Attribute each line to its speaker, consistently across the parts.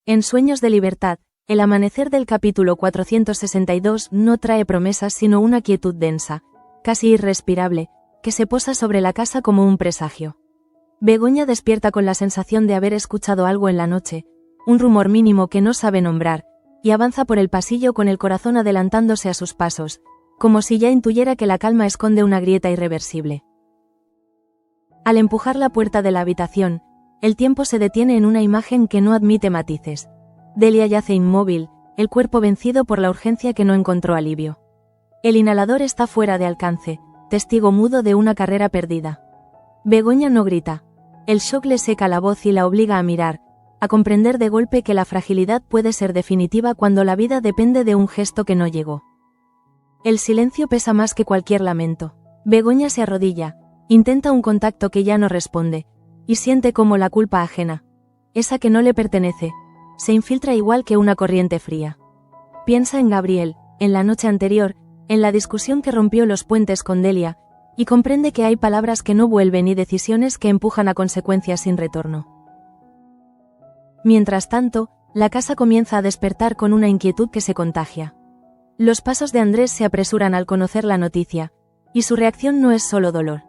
Speaker 1: En Sueños de Libertad, el amanecer del capítulo 462 no trae promesas sino una quietud densa, casi irrespirable, que se posa sobre la casa como un presagio. Begoña despierta con la sensación de haber escuchado algo en la noche, un rumor mínimo que no sabe nombrar, y avanza por el pasillo con el corazón adelantándose a sus pasos, como si ya intuyera que la calma esconde una grieta irreversible. Al empujar la puerta de la habitación, el tiempo se detiene en una imagen que no admite matices. Delia yace inmóvil, el cuerpo vencido por la urgencia que no encontró alivio. El inhalador está fuera de alcance, testigo mudo de una carrera perdida. Begoña no grita. El shock le seca la voz y la obliga a mirar, a comprender de golpe que la fragilidad puede ser definitiva cuando la vida depende de un gesto que no llegó. El silencio pesa más que cualquier lamento. Begoña se arrodilla, intenta un contacto que ya no responde, y siente como la culpa ajena, esa que no le pertenece, se infiltra igual que una corriente fría. Piensa en Gabriel, en la noche anterior, en la discusión que rompió los puentes con Delia, y comprende que hay palabras que no vuelven y decisiones que empujan a consecuencias sin retorno. Mientras tanto, la casa comienza a despertar con una inquietud que se contagia. Los pasos de Andrés se apresuran al conocer la noticia, y su reacción no es solo dolor.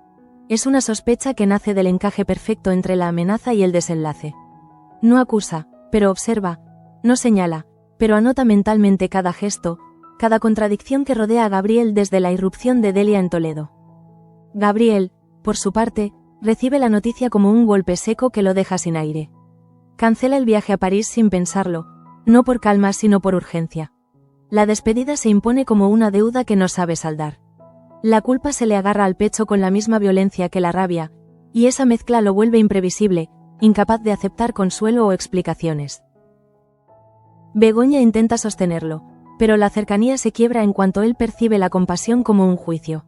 Speaker 1: Es una sospecha que nace del encaje perfecto entre la amenaza y el desenlace. No acusa, pero observa, no señala, pero anota mentalmente cada gesto, cada contradicción que rodea a Gabriel desde la irrupción de Delia en Toledo. Gabriel, por su parte, recibe la noticia como un golpe seco que lo deja sin aire. Cancela el viaje a París sin pensarlo, no por calma sino por urgencia. La despedida se impone como una deuda que no sabe saldar. La culpa se le agarra al pecho con la misma violencia que la rabia, y esa mezcla lo vuelve imprevisible, incapaz de aceptar consuelo o explicaciones. Begoña intenta sostenerlo, pero la cercanía se quiebra en cuanto él percibe la compasión como un juicio.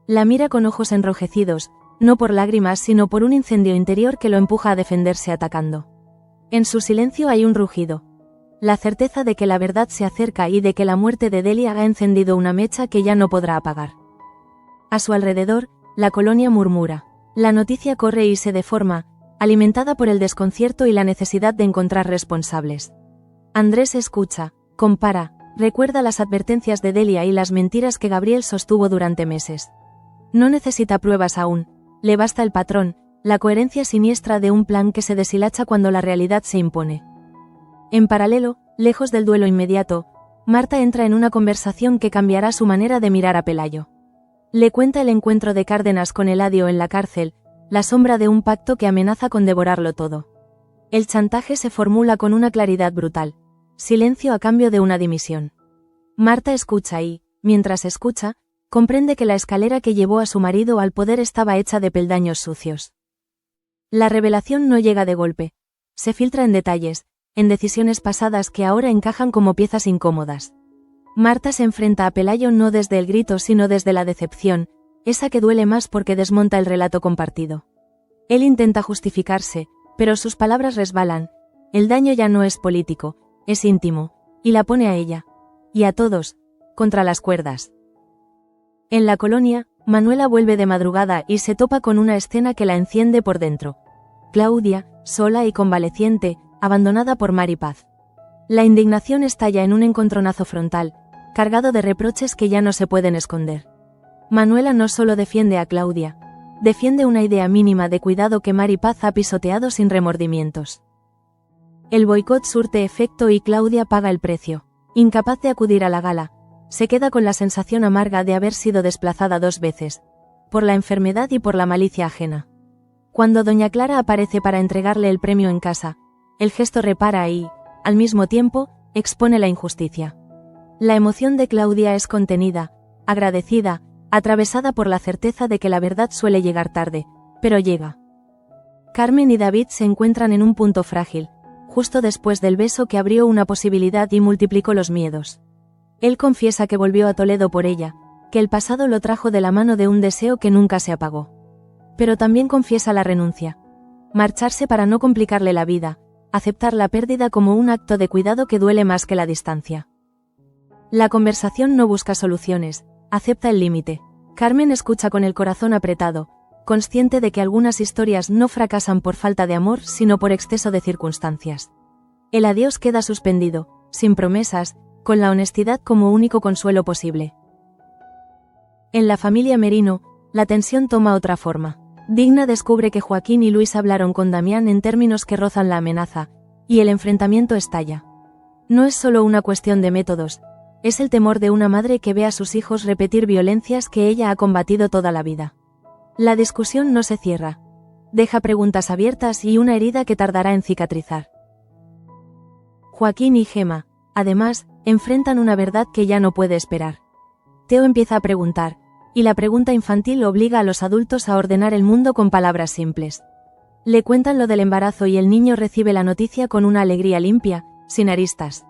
Speaker 1: La mira con ojos enrojecidos, no por lágrimas sino por un incendio interior que lo empuja a defenderse atacando. En su silencio hay un rugido. La certeza de que la verdad se acerca y de que la muerte de Delia ha encendido una mecha que ya no podrá apagar. A su alrededor, la colonia murmura. La noticia corre y se deforma, alimentada por el desconcierto y la necesidad de encontrar responsables. Andrés escucha, compara, recuerda las advertencias de Delia y las mentiras que Gabriel sostuvo durante meses. No necesita pruebas aún, le basta el patrón, la coherencia siniestra de un plan que se deshilacha cuando la realidad se impone. En paralelo, lejos del duelo inmediato, Marta entra en una conversación que cambiará su manera de mirar a Pelayo. Le cuenta el encuentro de Cárdenas con Eladio en la cárcel, la sombra de un pacto que amenaza con devorarlo todo. El chantaje se formula con una claridad brutal. Silencio a cambio de una dimisión. Marta escucha y, mientras escucha, comprende que la escalera que llevó a su marido al poder estaba hecha de peldaños sucios. La revelación no llega de golpe. Se filtra en detalles, en decisiones pasadas que ahora encajan como piezas incómodas. Marta se enfrenta a Pelayo no desde el grito sino desde la decepción, esa que duele más porque desmonta el relato compartido. Él intenta justificarse, pero sus palabras resbalan. El daño ya no es político, es íntimo, y la pone a ella, y a todos, contra las cuerdas. En la colonia, Manuela vuelve de madrugada y se topa con una escena que la enciende por dentro. Claudia, sola y convaleciente, abandonada por Mar y Paz. La indignación estalla en un encontronazo frontal, cargado de reproches que ya no se pueden esconder. Manuela no solo defiende a Claudia, defiende una idea mínima de cuidado que Mar y Paz ha pisoteado sin remordimientos. El boicot surte efecto y Claudia paga el precio. Incapaz de acudir a la gala, se queda con la sensación amarga de haber sido desplazada 2 veces, por la enfermedad y por la malicia ajena. Cuando doña Clara aparece para entregarle el premio en casa, el gesto repara y, al mismo tiempo, expone la injusticia. La emoción de Claudia es contenida, agradecida, atravesada por la certeza de que la verdad suele llegar tarde, pero llega. Carmen y David se encuentran en un punto frágil, justo después del beso que abrió una posibilidad y multiplicó los miedos. Él confiesa que volvió a Toledo por ella, que el pasado lo trajo de la mano de un deseo que nunca se apagó. Pero también confiesa la renuncia. Marcharse para no complicarle la vida, aceptar la pérdida como un acto de cuidado que duele más que la distancia. La conversación no busca soluciones, acepta el límite. Carmen escucha con el corazón apretado, consciente de que algunas historias no fracasan por falta de amor sino por exceso de circunstancias. El adiós queda suspendido, sin promesas, con la honestidad como único consuelo posible. En la familia Merino, la tensión toma otra forma. Digna descubre que Joaquín y Luis hablaron con Damián en términos que rozan la amenaza, y el enfrentamiento estalla. No es solo una cuestión de métodos, es el temor de una madre que ve a sus hijos repetir violencias que ella ha combatido toda la vida. La discusión no se cierra. Deja preguntas abiertas y una herida que tardará en cicatrizar. Joaquín y Gemma, además, enfrentan una verdad que ya no puede esperar. Teo empieza a preguntar, y la pregunta infantil obliga a los adultos a ordenar el mundo con palabras simples. Le cuentan lo del embarazo y el niño recibe la noticia con una alegría limpia, sin aristas.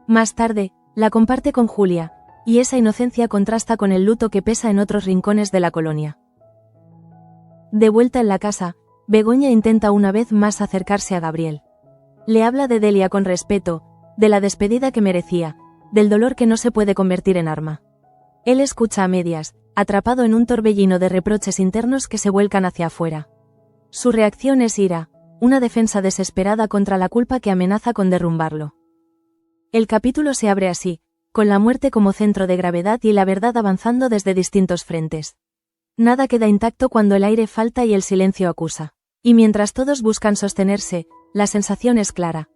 Speaker 1: Más tarde, la comparte con Julia, y esa inocencia contrasta con el luto que pesa en otros rincones de la colonia. De vuelta en la casa, Begoña intenta una vez más acercarse a Gabriel. Le habla de Delia con respeto, de la despedida que merecía, del dolor que no se puede convertir en arma. Él escucha a medias, atrapado en un torbellino de reproches internos que se vuelcan hacia afuera. Su reacción es ira, una defensa desesperada contra la culpa que amenaza con derrumbarlo. El capítulo se abre así, con la muerte como centro de gravedad y la verdad avanzando desde distintos frentes. Nada queda intacto cuando el aire falta y el silencio acusa. Y mientras todos buscan sostenerse, la sensación es clara.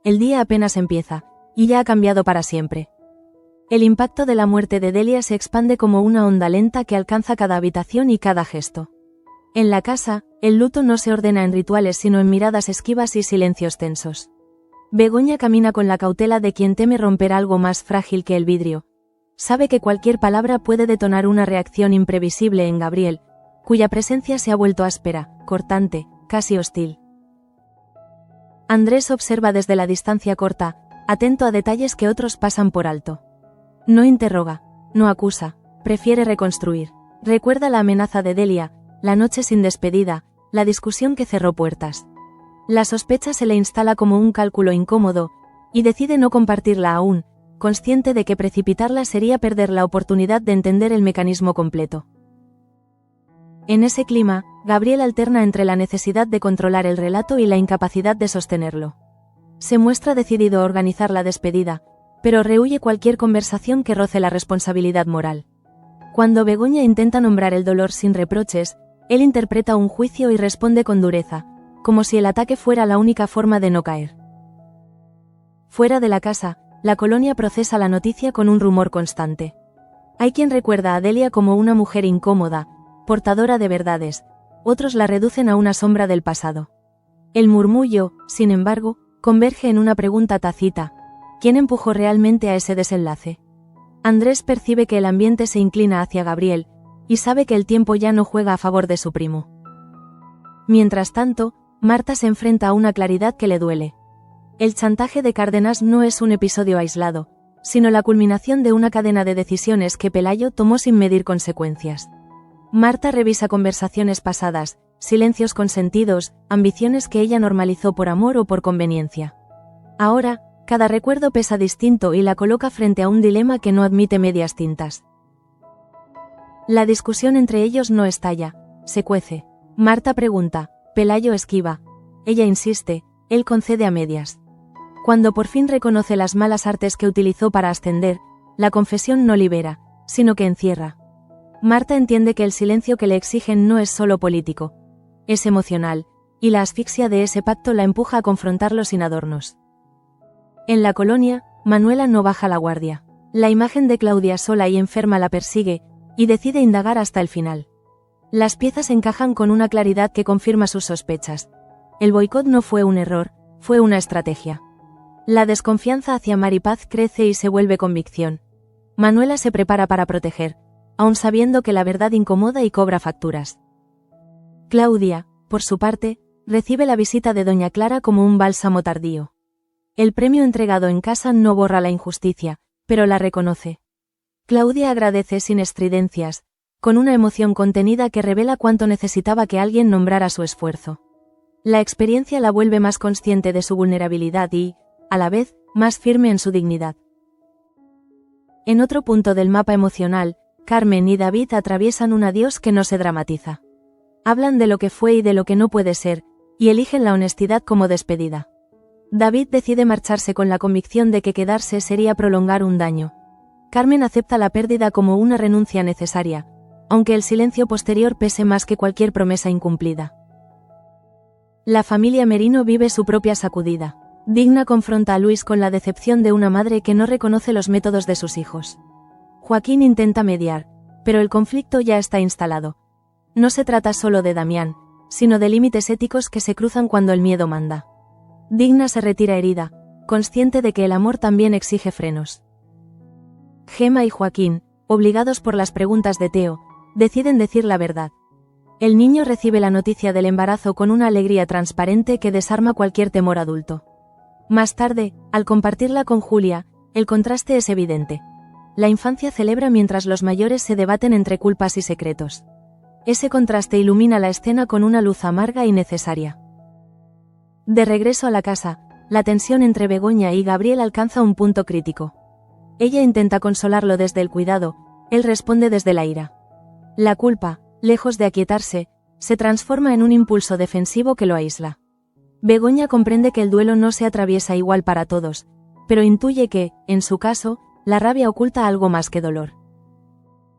Speaker 1: El día apenas empieza, y ya ha cambiado para siempre. El impacto de la muerte de Delia se expande como una onda lenta que alcanza cada habitación y cada gesto. En la casa, el luto no se ordena en rituales sino en miradas esquivas y silencios tensos. Begoña camina con la cautela de quien teme romper algo más frágil que el vidrio. Sabe que cualquier palabra puede detonar una reacción imprevisible en Gabriel, cuya presencia se ha vuelto áspera, cortante, casi hostil. Andrés observa desde la distancia corta, atento a detalles que otros pasan por alto. No interroga, no acusa, prefiere reconstruir. Recuerda la amenaza de Delia, la noche sin despedida, la discusión que cerró puertas. La sospecha se le instala como un cálculo incómodo, y decide no compartirla aún, consciente de que precipitarla sería perder la oportunidad de entender el mecanismo completo. En ese clima, Gabriel alterna entre la necesidad de controlar el relato y la incapacidad de sostenerlo. Se muestra decidido a organizar la despedida, pero rehúye cualquier conversación que roce la responsabilidad moral. Cuando Begoña intenta nombrar el dolor sin reproches, él interpreta un juicio y responde con dureza, como si el ataque fuera la única forma de no caer. Fuera de la casa, la colonia procesa la noticia con un rumor constante. Hay quien recuerda a Delia como una mujer incómoda, portadora de verdades, otros la reducen a una sombra del pasado. El murmullo, sin embargo, converge en una pregunta tácita: ¿quién empujó realmente a ese desenlace? Andrés percibe que el ambiente se inclina hacia Gabriel, y sabe que el tiempo ya no juega a favor de su primo. Mientras tanto, Marta se enfrenta a una claridad que le duele. El chantaje de Cárdenas no es un episodio aislado, sino la culminación de una cadena de decisiones que Pelayo tomó sin medir consecuencias. Marta revisa conversaciones pasadas, silencios consentidos, ambiciones que ella normalizó por amor o por conveniencia. Ahora, cada recuerdo pesa distinto y la coloca frente a un dilema que no admite medias tintas. La discusión entre ellos no estalla, se cuece. Marta pregunta, Pelayo esquiva. Ella insiste, él concede a medias. Cuando por fin reconoce las malas artes que utilizó para ascender, la confesión no libera, sino que encierra. Marta entiende que el silencio que le exigen no es solo político, es emocional, y la asfixia de ese pacto la empuja a confrontarlo sin adornos. En la colonia, Manuela no baja la guardia. La imagen de Claudia sola y enferma la persigue, y decide indagar hasta el final. Las piezas encajan con una claridad que confirma sus sospechas. El boicot no fue un error, fue una estrategia. La desconfianza hacia Maripaz crece y se vuelve convicción. Manuela se prepara para proteger, aun sabiendo que la verdad incomoda y cobra facturas. Claudia, por su parte, recibe la visita de doña Clara como un bálsamo tardío. El premio entregado en casa no borra la injusticia, pero la reconoce. Claudia agradece sin estridencias, con una emoción contenida que revela cuánto necesitaba que alguien nombrara su esfuerzo. La experiencia la vuelve más consciente de su vulnerabilidad y, a la vez, más firme en su dignidad. En otro punto del mapa emocional, Carmen y David atraviesan un adiós que no se dramatiza. Hablan de lo que fue y de lo que no puede ser, y eligen la honestidad como despedida. David decide marcharse con la convicción de que quedarse sería prolongar un daño. Carmen acepta la pérdida como una renuncia necesaria, aunque el silencio posterior pese más que cualquier promesa incumplida. La familia Merino vive su propia sacudida. Digna confronta a Luis con la decepción de una madre que no reconoce los métodos de sus hijos. Joaquín intenta mediar, pero el conflicto ya está instalado. No se trata solo de Damián, sino de límites éticos que se cruzan cuando el miedo manda. Digna se retira herida, consciente de que el amor también exige frenos. Gemma y Joaquín, obligados por las preguntas de Teo, deciden decir la verdad. El niño recibe la noticia del embarazo con una alegría transparente que desarma cualquier temor adulto. Más tarde, al compartirla con Julia, el contraste es evidente. La infancia celebra mientras los mayores se debaten entre culpas y secretos. Ese contraste ilumina la escena con una luz amarga y necesaria. De regreso a la casa, la tensión entre Begoña y Gabriel alcanza un punto crítico. Ella intenta consolarlo desde el cuidado, él responde desde la ira. La culpa, lejos de aquietarse, se transforma en un impulso defensivo que lo aísla. Begoña comprende que el duelo no se atraviesa igual para todos, pero intuye que, en su caso, la rabia oculta algo más que dolor.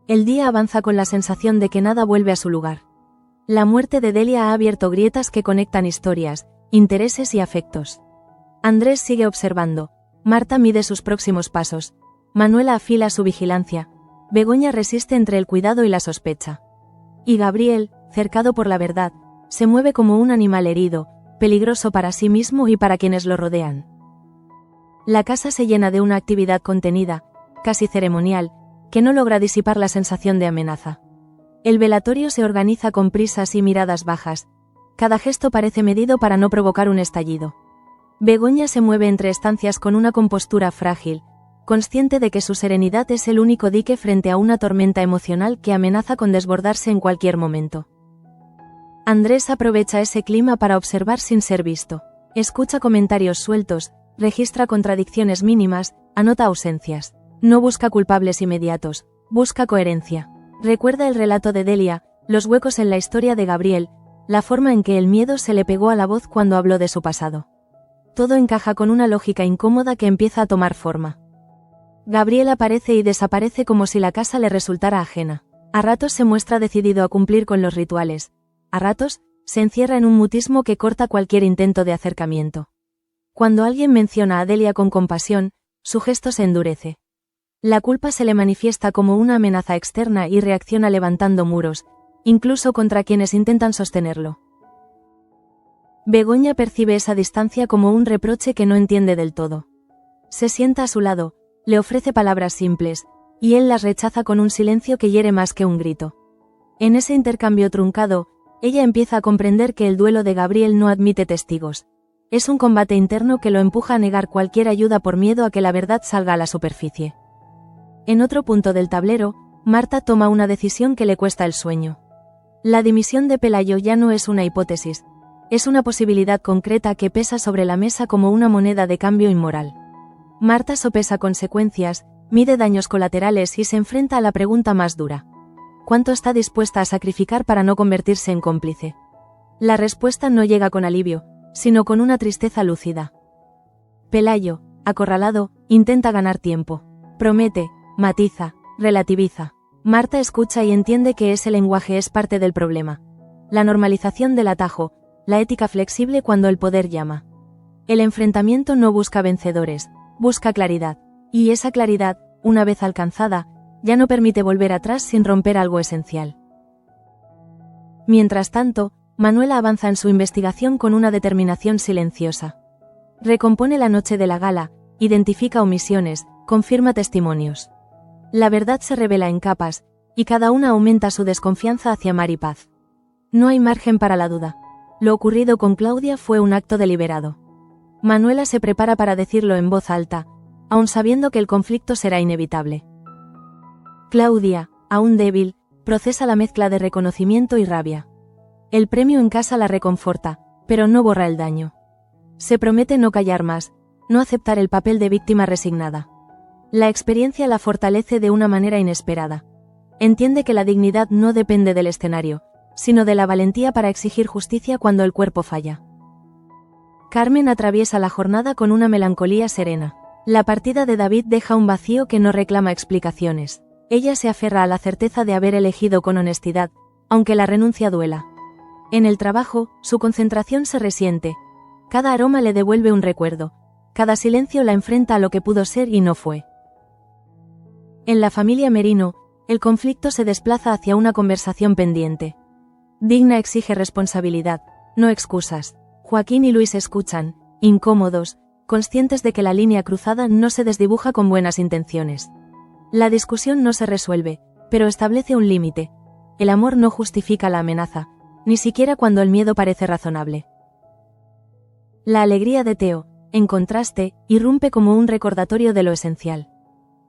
Speaker 1: El día avanza con la sensación de que nada vuelve a su lugar. La muerte de Delia ha abierto grietas que conectan historias, intereses y afectos. Andrés sigue observando, Marta mide sus próximos pasos, Manuela afila su vigilancia, Begoña resiste entre el cuidado y la sospecha. Y Gabriel, cercado por la verdad, se mueve como un animal herido, peligroso para sí mismo y para quienes lo rodean. La casa se llena de una actividad contenida, casi ceremonial, que no logra disipar la sensación de amenaza. El velatorio se organiza con prisas y miradas bajas, cada gesto parece medido para no provocar un estallido. Begoña se mueve entre estancias con una compostura frágil, consciente de que su serenidad es el único dique frente a una tormenta emocional que amenaza con desbordarse en cualquier momento. Andrés aprovecha ese clima para observar sin ser visto. Escucha comentarios sueltos, registra contradicciones mínimas, anota ausencias. No busca culpables inmediatos, busca coherencia. Recuerda el relato de Delia, los huecos en la historia de Gabriel, la forma en que el miedo se le pegó a la voz cuando habló de su pasado. Todo encaja con una lógica incómoda que empieza a tomar forma. Gabriel aparece y desaparece como si la casa le resultara ajena. A ratos se muestra decidido a cumplir con los rituales. A ratos, se encierra en un mutismo que corta cualquier intento de acercamiento. Cuando alguien menciona a Delia con compasión, su gesto se endurece. La culpa se le manifiesta como una amenaza externa y reacciona levantando muros, incluso contra quienes intentan sostenerlo. Begoña percibe esa distancia como un reproche que no entiende del todo. Se sienta a su lado, le ofrece palabras simples, y él las rechaza con un silencio que hiere más que un grito. En ese intercambio truncado, ella empieza a comprender que el duelo de Gabriel no admite testigos. Es un combate interno que lo empuja a negar cualquier ayuda por miedo a que la verdad salga a la superficie. En otro punto del tablero, Marta toma una decisión que le cuesta el sueño. La dimisión de Pelayo ya no es una hipótesis, es una posibilidad concreta que pesa sobre la mesa como una moneda de cambio inmoral. Marta sopesa consecuencias, mide daños colaterales y se enfrenta a la pregunta más dura. ¿Cuánto está dispuesta a sacrificar para no convertirse en cómplice? La respuesta no llega con alivio, sino con una tristeza lúcida. Pelayo, acorralado, intenta ganar tiempo. Promete, matiza, relativiza. Marta escucha y entiende que ese lenguaje es parte del problema. La normalización del atajo, la ética flexible cuando el poder llama. El enfrentamiento no busca vencedores, busca claridad. Y esa claridad, una vez alcanzada, ya no permite volver atrás sin romper algo esencial. Mientras tanto, Manuela avanza en su investigación con una determinación silenciosa. Recompone la noche de la gala, identifica omisiones, confirma testimonios. La verdad se revela en capas, y cada una aumenta su desconfianza hacia Mar y Paz. No hay margen para la duda. Lo ocurrido con Claudia fue un acto deliberado. Manuela se prepara para decirlo en voz alta, aun sabiendo que el conflicto será inevitable. Claudia, aún débil, procesa la mezcla de reconocimiento y rabia. El premio en casa la reconforta, pero no borra el daño. Se promete no callar más, no aceptar el papel de víctima resignada. La experiencia la fortalece de una manera inesperada. Entiende que la dignidad no depende del escenario, sino de la valentía para exigir justicia cuando el cuerpo falla. Carmen atraviesa la jornada con una melancolía serena. La partida de David deja un vacío que no reclama explicaciones. Ella se aferra a la certeza de haber elegido con honestidad, aunque la renuncia duela. En el trabajo, su concentración se resiente. Cada aroma le devuelve un recuerdo. Cada silencio la enfrenta a lo que pudo ser y no fue. En la familia Merino, el conflicto se desplaza hacia una conversación pendiente. Digna exige responsabilidad, no excusas. Joaquín y Luis escuchan, incómodos, conscientes de que la línea cruzada no se desdibuja con buenas intenciones. La discusión no se resuelve, pero establece un límite. El amor no justifica la amenaza, ni siquiera cuando el miedo parece razonable. La alegría de Teo, en contraste, irrumpe como un recordatorio de lo esencial.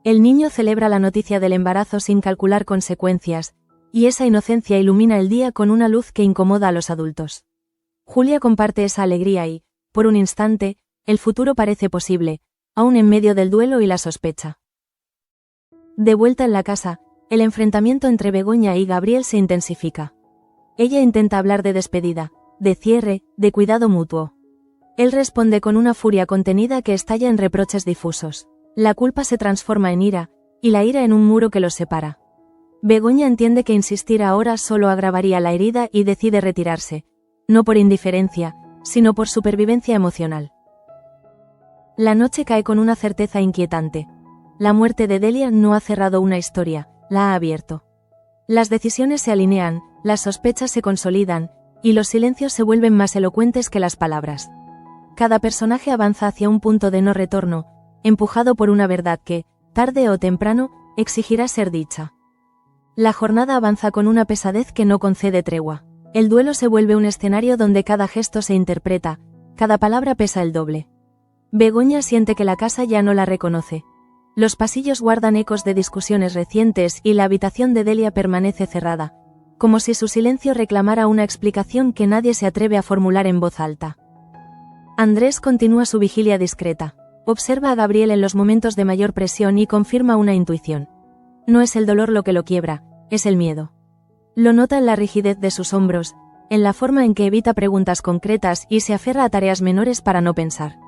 Speaker 1: El niño celebra la noticia del embarazo sin calcular consecuencias, y esa inocencia ilumina el día con una luz que incomoda a los adultos. Julia comparte esa alegría y, por un instante, el futuro parece posible, aún en medio del duelo y la sospecha. De vuelta en la casa, el enfrentamiento entre Begoña y Gabriel se intensifica. Ella intenta hablar de despedida, de cierre, de cuidado mutuo. Él responde con una furia contenida que estalla en reproches difusos. La culpa se transforma en ira, y la ira en un muro que los separa. Begoña entiende que insistir ahora solo agravaría la herida y decide retirarse, no por indiferencia, sino por supervivencia emocional. La noche cae con una certeza inquietante. La muerte de Delia no ha cerrado una historia, la ha abierto. Las decisiones se alinean, las sospechas se consolidan, y los silencios se vuelven más elocuentes que las palabras. Cada personaje avanza hacia un punto de no retorno, empujado por una verdad que, tarde o temprano, exigirá ser dicha. La jornada avanza con una pesadez que no concede tregua. El duelo se vuelve un escenario donde cada gesto se interpreta, cada palabra pesa el doble. Begoña siente que la casa ya no la reconoce. Los pasillos guardan ecos de discusiones recientes y la habitación de Delia permanece cerrada, como si su silencio reclamara una explicación que nadie se atreve a formular en voz alta. Andrés continúa su vigilia discreta. Observa a Gabriel en los momentos de mayor presión y confirma una intuición. No es el dolor lo que lo quiebra, es el miedo. Lo nota en la rigidez de sus hombros, en la forma en que evita preguntas concretas y se aferra a tareas menores para no pensar.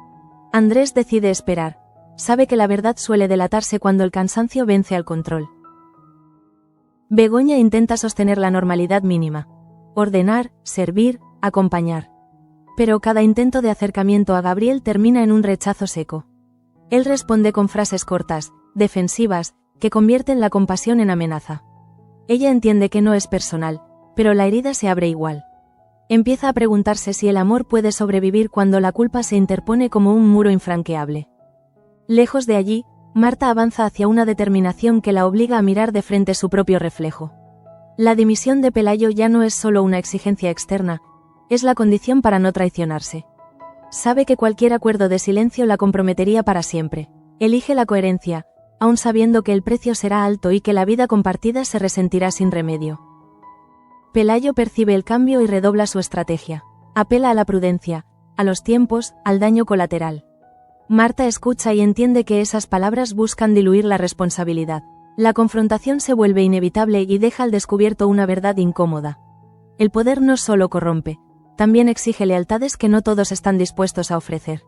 Speaker 1: Andrés decide esperar. Sabe que la verdad suele delatarse cuando el cansancio vence al control. Begoña intenta sostener la normalidad mínima. Ordenar, servir, acompañar. Pero cada intento de acercamiento a Gabriel termina en un rechazo seco. Él responde con frases cortas, defensivas, que convierten la compasión en amenaza. Ella entiende que no es personal, pero la herida se abre igual. Empieza a preguntarse si el amor puede sobrevivir cuando la culpa se interpone como un muro infranqueable. Lejos de allí, Marta avanza hacia una determinación que la obliga a mirar de frente su propio reflejo. La dimisión de Pelayo ya no es solo una exigencia externa, es la condición para no traicionarse. Sabe que cualquier acuerdo de silencio la comprometería para siempre. Elige la coherencia, aun sabiendo que el precio será alto y que la vida compartida se resentirá sin remedio. Pelayo percibe el cambio y redobla su estrategia. Apela a la prudencia, a los tiempos, al daño colateral. Marta escucha y entiende que esas palabras buscan diluir la responsabilidad. La confrontación se vuelve inevitable y deja al descubierto una verdad incómoda. El poder no solo corrompe, también exige lealtades que no todos están dispuestos a ofrecer.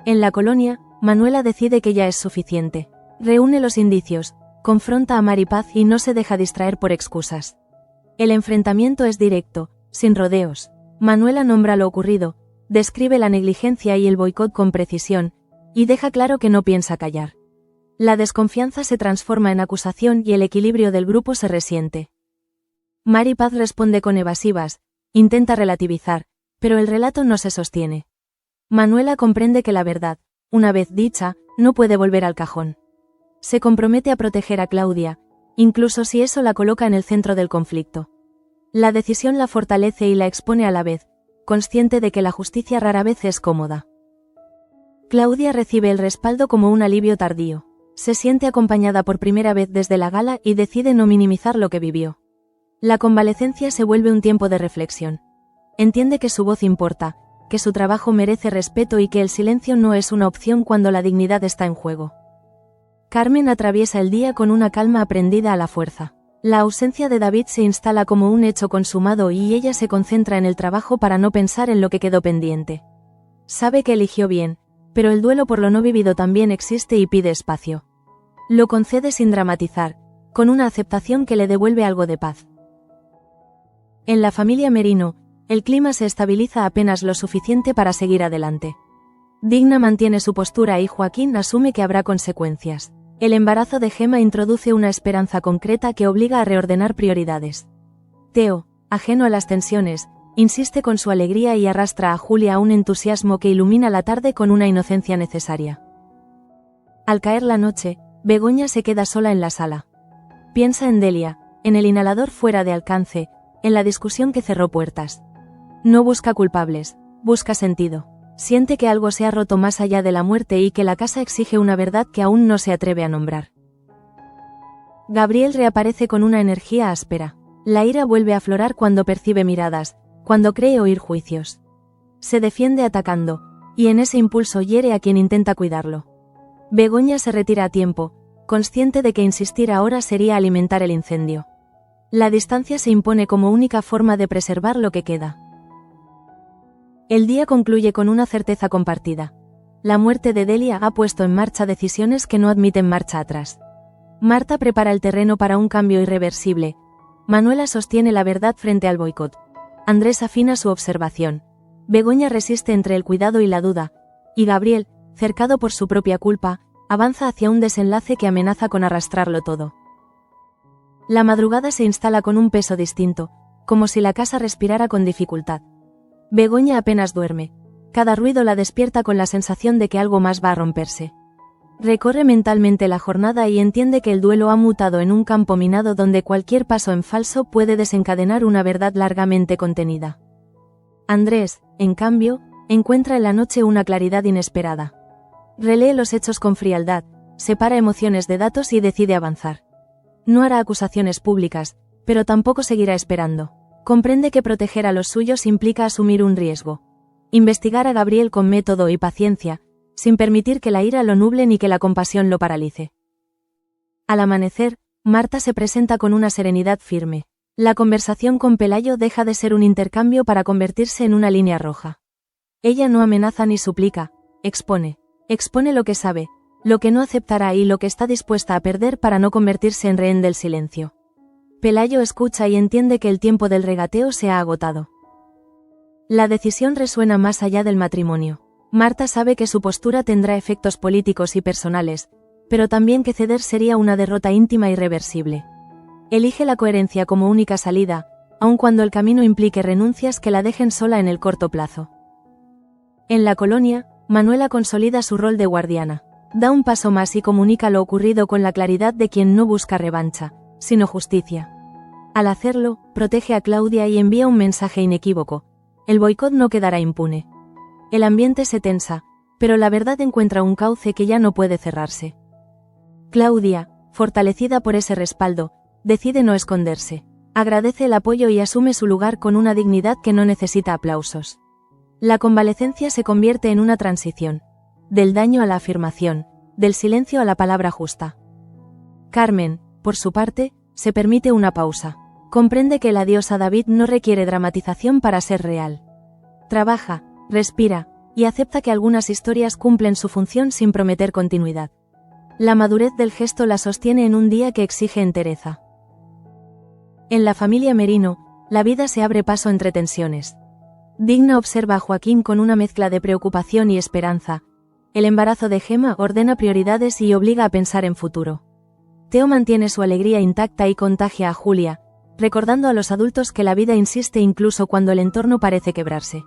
Speaker 1: En la colonia, Manuela decide que ya es suficiente. Reúne los indicios, confronta a Maripaz y no se deja distraer por excusas. El enfrentamiento es directo, sin rodeos. Manuela nombra lo ocurrido, describe la negligencia y el boicot con precisión, y deja claro que no piensa callar. La desconfianza se transforma en acusación y el equilibrio del grupo se resiente. Maripaz responde con evasivas, intenta relativizar, pero el relato no se sostiene. Manuela comprende que la verdad, una vez dicha, no puede volver al cajón. Se compromete a proteger a Claudia, incluso si eso la coloca en el centro del conflicto. La decisión la fortalece y la expone a la vez, consciente de que la justicia rara vez es cómoda. Claudia recibe el respaldo como un alivio tardío. Se siente acompañada por primera vez desde la gala y decide no minimizar lo que vivió. La convalecencia se vuelve un tiempo de reflexión. Entiende que su voz importa, que su trabajo merece respeto y que el silencio no es una opción cuando la dignidad está en juego. Carmen atraviesa el día con una calma aprendida a la fuerza. La ausencia de David se instala como un hecho consumado y ella se concentra en el trabajo para no pensar en lo que quedó pendiente. Sabe que eligió bien, pero el duelo por lo no vivido también existe y pide espacio. Lo concede sin dramatizar, con una aceptación que le devuelve algo de paz. En la familia Merino, el clima se estabiliza apenas lo suficiente para seguir adelante. Digna mantiene su postura y Joaquín asume que habrá consecuencias. El embarazo de Gemma introduce una esperanza concreta que obliga a reordenar prioridades. Teo, ajeno a las tensiones, insiste con su alegría y arrastra a Julia a un entusiasmo que ilumina la tarde con una inocencia necesaria. Al caer la noche, Begoña se queda sola en la sala. Piensa en Delia, en el inhalador fuera de alcance, en la discusión que cerró puertas. No busca culpables, busca sentido. Siente que algo se ha roto más allá de la muerte y que la casa exige una verdad que aún no se atreve a nombrar. Gabriel reaparece con una energía áspera. La ira vuelve a aflorar cuando percibe miradas, cuando cree oír juicios. Se defiende atacando, y en ese impulso hiere a quien intenta cuidarlo. Begoña se retira a tiempo, consciente de que insistir ahora sería alimentar el incendio. La distancia se impone como única forma de preservar lo que queda. El día concluye con una certeza compartida. La muerte de Delia ha puesto en marcha decisiones que no admiten marcha atrás. Marta prepara el terreno para un cambio irreversible. Manuela sostiene la verdad frente al boicot. Andrés afina su observación. Begoña resiste entre el cuidado y la duda. Y Gabriel, cercado por su propia culpa, avanza hacia un desenlace que amenaza con arrastrarlo todo. La madrugada se instala con un peso distinto, como si la casa respirara con dificultad. Begoña apenas duerme. Cada ruido la despierta con la sensación de que algo más va a romperse. Recorre mentalmente la jornada y entiende que el duelo ha mutado en un campo minado donde cualquier paso en falso puede desencadenar una verdad largamente contenida. Andrés, en cambio, encuentra en la noche una claridad inesperada. Relee los hechos con frialdad, separa emociones de datos y decide avanzar. No hará acusaciones públicas, pero tampoco seguirá esperando. Comprende que proteger a los suyos implica asumir un riesgo. Investigar a Gabriel con método y paciencia, sin permitir que la ira lo nuble ni que la compasión lo paralice. Al amanecer, Marta se presenta con una serenidad firme. La conversación con Pelayo deja de ser un intercambio para convertirse en una línea roja. Ella no amenaza ni suplica, expone. Expone lo que sabe, lo que no aceptará y lo que está dispuesta a perder para no convertirse en rehén del silencio. Pelayo escucha y entiende que el tiempo del regateo se ha agotado. La decisión resuena más allá del matrimonio. Marta sabe que su postura tendrá efectos políticos y personales, pero también que ceder sería una derrota íntima irreversible. Elige la coherencia como única salida, aun cuando el camino implique renuncias que la dejen sola en el corto plazo. En la colonia, Manuela consolida su rol de guardiana. Da un paso más y comunica lo ocurrido con la claridad de quien no busca revancha, sino justicia. Al hacerlo, protege a Claudia y envía un mensaje inequívoco: el boicot no quedará impune. El ambiente se tensa, pero la verdad encuentra un cauce que ya no puede cerrarse. Claudia, fortalecida por ese respaldo, decide no esconderse. Agradece el apoyo y asume su lugar con una dignidad que no necesita aplausos. La convalecencia se convierte en una transición. Del daño a la afirmación, del silencio a la palabra justa. Carmen, por su parte, se permite una pausa. Comprende que el adiós a David no requiere dramatización para ser real. Trabaja, respira, y acepta que algunas historias cumplen su función sin prometer continuidad. La madurez del gesto la sostiene en un día que exige entereza. En la familia Merino, la vida se abre paso entre tensiones. Digna observa a Joaquín con una mezcla de preocupación y esperanza. El embarazo de Gemma ordena prioridades y obliga a pensar en futuro. Teo mantiene su alegría intacta y contagia a Julia, recordando a los adultos que la vida insiste incluso cuando el entorno parece quebrarse.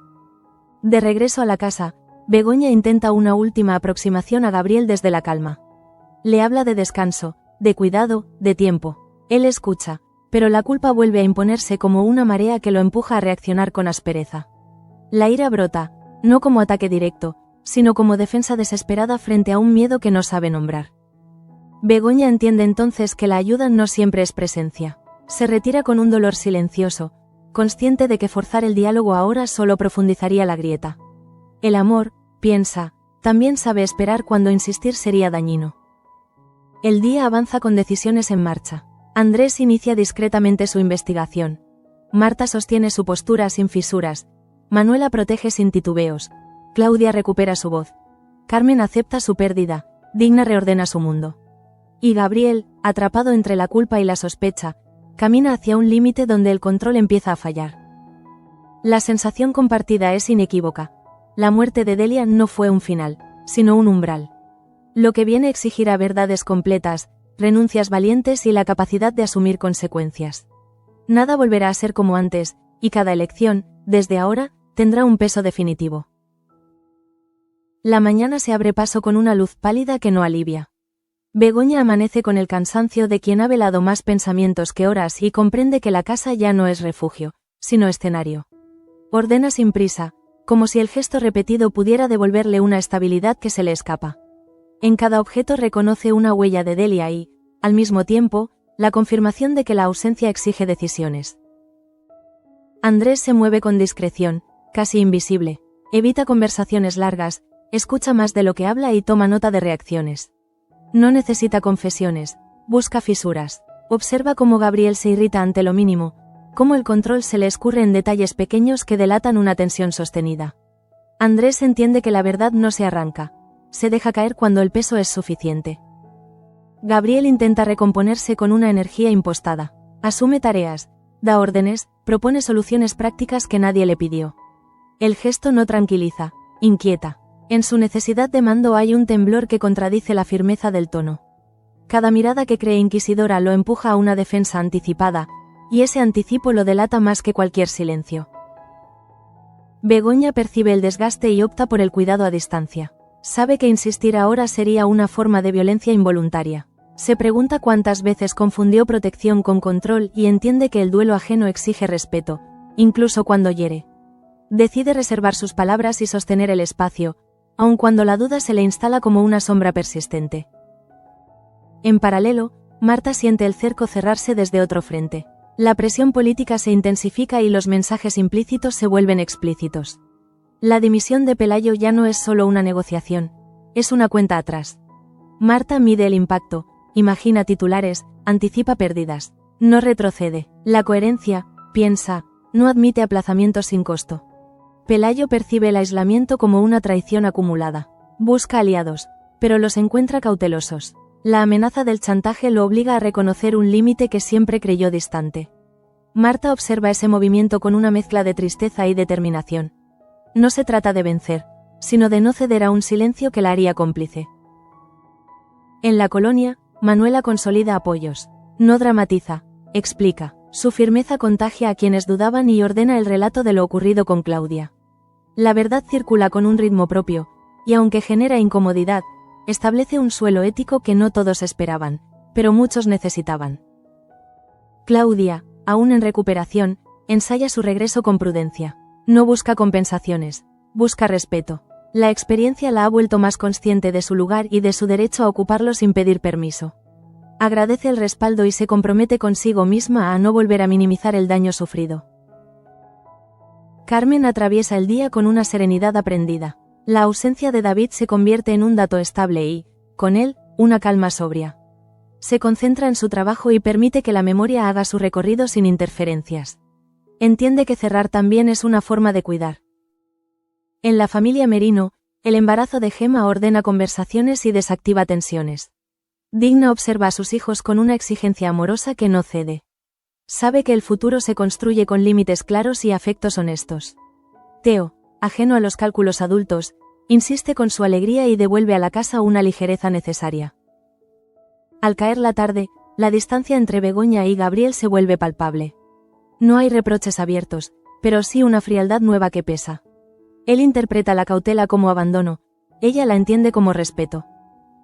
Speaker 1: De regreso a la casa, Begoña intenta una última aproximación a Gabriel desde la calma. Le habla de descanso, de cuidado, de tiempo. Él escucha, pero la culpa vuelve a imponerse como una marea que lo empuja a reaccionar con aspereza. La ira brota, no como ataque directo, sino como defensa desesperada frente a un miedo que no sabe nombrar. Begoña entiende entonces que la ayuda no siempre es presencia. Se retira con un dolor silencioso, consciente de que forzar el diálogo ahora solo profundizaría la grieta. El amor, piensa, también sabe esperar cuando insistir sería dañino. El día avanza con decisiones en marcha. Andrés inicia discretamente su investigación. Marta sostiene su postura sin fisuras. Manuela protege sin titubeos. Claudia recupera su voz. Carmen acepta su pérdida, Digna reordena su mundo. Y Gabriel, atrapado entre la culpa y la sospecha, camina hacia un límite donde el control empieza a fallar. La sensación compartida es inequívoca. La muerte de Delia no fue un final, sino un umbral. Lo que viene exigirá verdades completas, renuncias valientes y la capacidad de asumir consecuencias. Nada volverá a ser como antes, y cada elección, desde ahora, tendrá un peso definitivo. La mañana se abre paso con una luz pálida que no alivia. Begoña amanece con el cansancio de quien ha velado más pensamientos que horas y comprende que la casa ya no es refugio, sino escenario. Ordena sin prisa, como si el gesto repetido pudiera devolverle una estabilidad que se le escapa. En cada objeto reconoce una huella de Delia y, al mismo tiempo, la confirmación de que la ausencia exige decisiones. Andrés se mueve con discreción, casi invisible, evita conversaciones largas, escucha más de lo que habla y toma nota de reacciones. No necesita confesiones, busca fisuras, observa cómo Gabriel se irrita ante lo mínimo, cómo el control se le escurre en detalles pequeños que delatan una tensión sostenida. Andrés entiende que la verdad no se arranca, se deja caer cuando el peso es suficiente. Gabriel intenta recomponerse con una energía impostada, asume tareas, da órdenes, propone soluciones prácticas que nadie le pidió. El gesto no tranquiliza, inquieta. En su necesidad de mando hay un temblor que contradice la firmeza del tono. Cada mirada que cree inquisidora lo empuja a una defensa anticipada, y ese anticipo lo delata más que cualquier silencio. Begoña percibe el desgaste y opta por el cuidado a distancia. Sabe que insistir ahora sería una forma de violencia involuntaria. Se pregunta cuántas veces confundió protección con control y entiende que el duelo ajeno exige respeto, incluso cuando hiere. Decide reservar sus palabras y sostener el espacio, aun cuando la duda se le instala como una sombra persistente. En paralelo, Marta siente el cerco cerrarse desde otro frente. La presión política se intensifica y los mensajes implícitos se vuelven explícitos. La dimisión de Pelayo ya no es solo una negociación, es una cuenta atrás. Marta mide el impacto, imagina titulares, anticipa pérdidas. No retrocede. La coherencia, piensa, no admite aplazamientos sin costo. Pelayo percibe el aislamiento como una traición acumulada. Busca aliados, pero los encuentra cautelosos. La amenaza del chantaje lo obliga a reconocer un límite que siempre creyó distante. Marta observa ese movimiento con una mezcla de tristeza y determinación. No se trata de vencer, sino de no ceder a un silencio que la haría cómplice. En la colonia, Manuela consolida apoyos. No dramatiza, explica. Su firmeza contagia a quienes dudaban y ordena el relato de lo ocurrido con Claudia. La verdad circula con un ritmo propio, y aunque genera incomodidad, establece un suelo ético que no todos esperaban, pero muchos necesitaban. Claudia, aún en recuperación, ensaya su regreso con prudencia. No busca compensaciones, busca respeto. La experiencia la ha vuelto más consciente de su lugar y de su derecho a ocuparlo sin pedir permiso. Agradece el respaldo y se compromete consigo misma a no volver a minimizar el daño sufrido. Carmen atraviesa el día con una serenidad aprendida. La ausencia de David se convierte en un dato estable y, con él, una calma sobria. Se concentra en su trabajo y permite que la memoria haga su recorrido sin interferencias. Entiende que cerrar también es una forma de cuidar. En la familia Merino, el embarazo de Gemma ordena conversaciones y desactiva tensiones. Digna observa a sus hijos con una exigencia amorosa que no cede. Sabe que el futuro se construye con límites claros y afectos honestos. Teo, ajeno a los cálculos adultos, insiste con su alegría y devuelve a la casa una ligereza necesaria. Al caer la tarde, la distancia entre Begoña y Gabriel se vuelve palpable. No hay reproches abiertos, pero sí una frialdad nueva que pesa. Él interpreta la cautela como abandono, ella la entiende como respeto.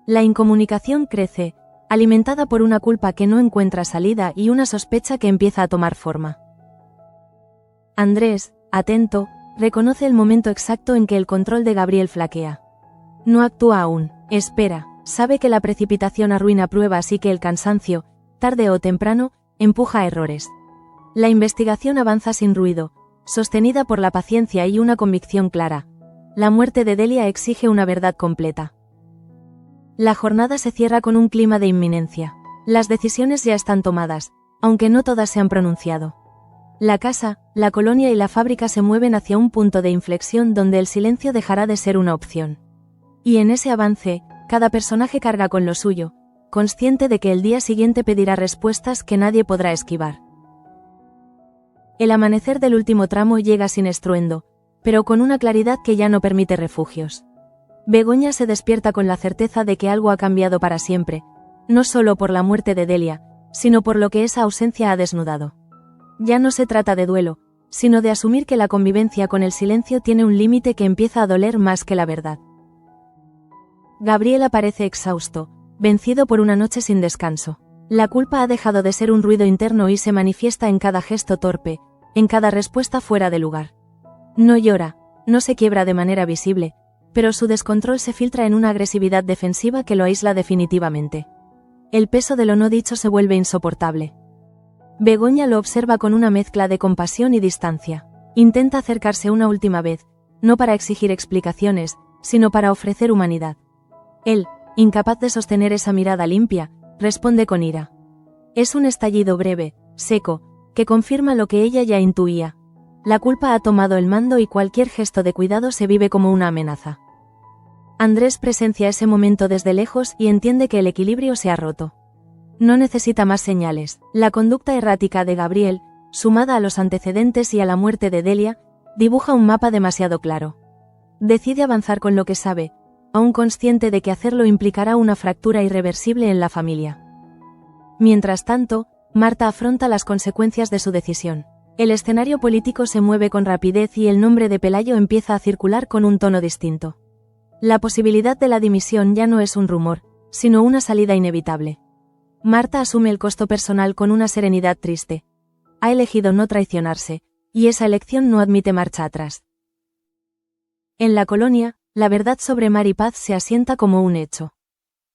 Speaker 1: La incomunicación crece, alimentada por una culpa que no encuentra salida y una sospecha que empieza a tomar forma. Andrés, atento, reconoce el momento exacto en que el control de Gabriel flaquea. No actúa aún, espera, sabe que la precipitación arruina pruebas y que el cansancio, tarde o temprano, empuja a errores. La investigación avanza sin ruido, sostenida por la paciencia y una convicción clara. La muerte de Delia exige una verdad completa. La jornada se cierra con un clima de inminencia. Las decisiones ya están tomadas, aunque no todas se han pronunciado. La casa, la colonia y la fábrica se mueven hacia un punto de inflexión donde el silencio dejará de ser una opción. Y en ese avance, cada personaje carga con lo suyo, consciente de que el día siguiente pedirá respuestas que nadie podrá esquivar. El amanecer del último tramo llega sin estruendo, pero con una claridad que ya no permite refugios. Begoña se despierta con la certeza de que algo ha cambiado para siempre, no solo por la muerte de Delia, sino por lo que esa ausencia ha desnudado. Ya no se trata de duelo, sino de asumir que la convivencia con el silencio tiene un límite que empieza a doler más que la verdad. Gabriel aparece exhausto, vencido por una noche sin descanso. La culpa ha dejado de ser un ruido interno y se manifiesta en cada gesto torpe, en cada respuesta fuera de lugar. No llora, no se quiebra de manera visible, pero su descontrol se filtra en una agresividad defensiva que lo aísla definitivamente. El peso de lo no dicho se vuelve insoportable. Begoña lo observa con una mezcla de compasión y distancia. Intenta acercarse una última vez, no para exigir explicaciones, sino para ofrecer humanidad. Él, incapaz de sostener esa mirada limpia, responde con ira. Es un estallido breve, seco, que confirma lo que ella ya intuía. La culpa ha tomado el mando y cualquier gesto de cuidado se vive como una amenaza. Andrés presencia ese momento desde lejos y entiende que el equilibrio se ha roto. No necesita más señales. La conducta errática de Gabriel, sumada a los antecedentes y a la muerte de Delia, dibuja un mapa demasiado claro. Decide avanzar con lo que sabe, aún consciente de que hacerlo implicará una fractura irreversible en la familia. Mientras tanto, Marta afronta las consecuencias de su decisión. El escenario político se mueve con rapidez y el nombre de Pelayo empieza a circular con un tono distinto. La posibilidad de la dimisión ya no es un rumor, sino una salida inevitable. Marta asume el costo personal con una serenidad triste. Ha elegido no traicionarse, y esa elección no admite marcha atrás. En la colonia, la verdad sobre Mar y Paz se asienta como un hecho.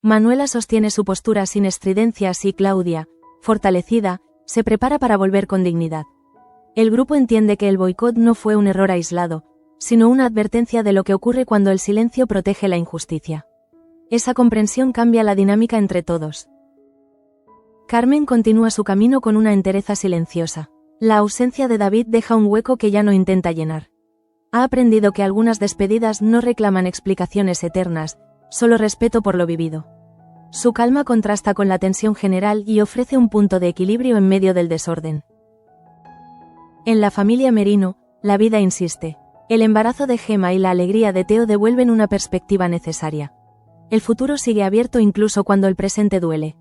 Speaker 1: Manuela sostiene su postura sin estridencias y Claudia, fortalecida, se prepara para volver con dignidad. El grupo entiende que el boicot no fue un error aislado, sino una advertencia de lo que ocurre cuando el silencio protege la injusticia. Esa comprensión cambia la dinámica entre todos. Carmen continúa su camino con una entereza silenciosa. La ausencia de David deja un hueco que ya no intenta llenar. Ha aprendido que algunas despedidas no reclaman explicaciones eternas, solo respeto por lo vivido. Su calma contrasta con la tensión general y ofrece un punto de equilibrio en medio del desorden. En la familia Merino, la vida insiste. El embarazo de Gemma y la alegría de Teo devuelven una perspectiva necesaria. El futuro sigue abierto incluso cuando el presente duele.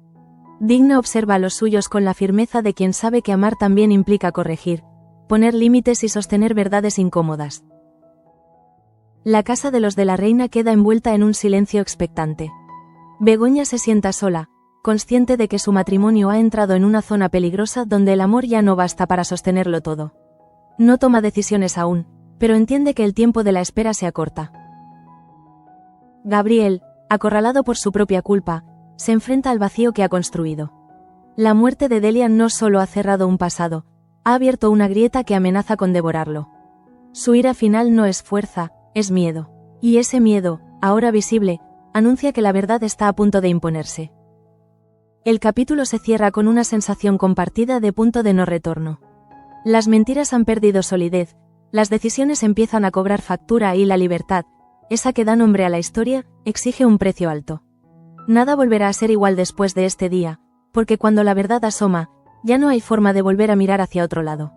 Speaker 1: Digna observa a los suyos con la firmeza de quien sabe que amar también implica corregir, poner límites y sostener verdades incómodas. La casa de los de la reina queda envuelta en un silencio expectante. Begoña se sienta sola, consciente de que su matrimonio ha entrado en una zona peligrosa donde el amor ya no basta para sostenerlo todo. No toma decisiones aún, pero entiende que el tiempo de la espera se acorta. Gabriel, acorralado por su propia culpa, se enfrenta al vacío que ha construido. La muerte de Delia no solo ha cerrado un pasado, ha abierto una grieta que amenaza con devorarlo. Su ira final no es fuerza, es miedo. Y ese miedo, ahora visible, anuncia que la verdad está a punto de imponerse. El capítulo se cierra con una sensación compartida de punto de no retorno. Las mentiras han perdido solidez, las decisiones empiezan a cobrar factura y la libertad, esa que da nombre a la historia, exige un precio alto. Nada volverá a ser igual después de este día, porque cuando la verdad asoma, ya no hay forma de volver a mirar hacia otro lado.